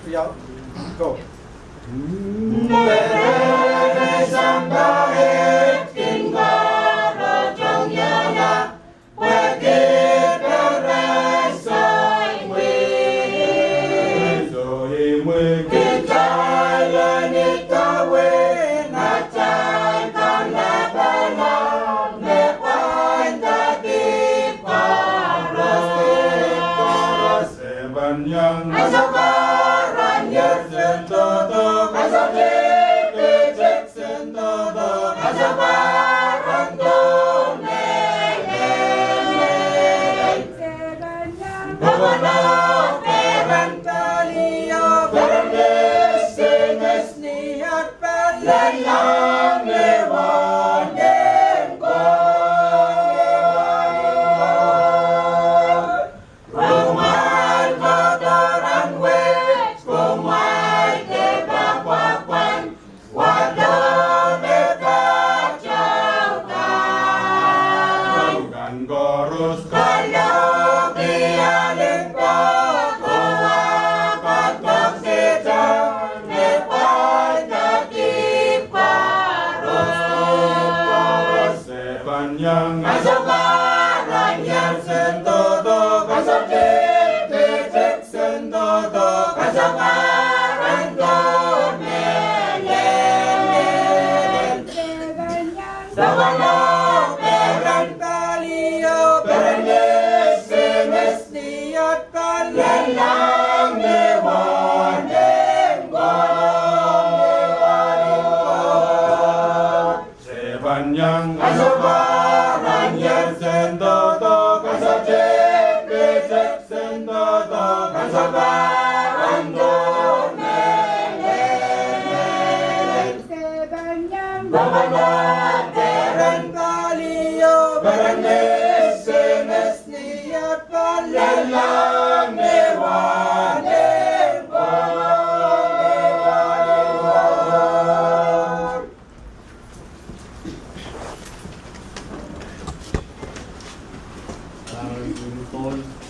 Yeah, go. Yang asabaran yersen toto kasabik keceksen toto kasabaran done Bavana peran kaliyo beres senes niat pelayang lewan yengko yang asabaran yang sentoto kasabik kecek sentoto kasabaran done Sabana peran kaliyo beres senes niat kalelang lewan yang asabaran yang sentoto kasabik kecek sentoto kasabaran done Bavana peran kaliyo beres senes niat kalelang lewan Unicorn.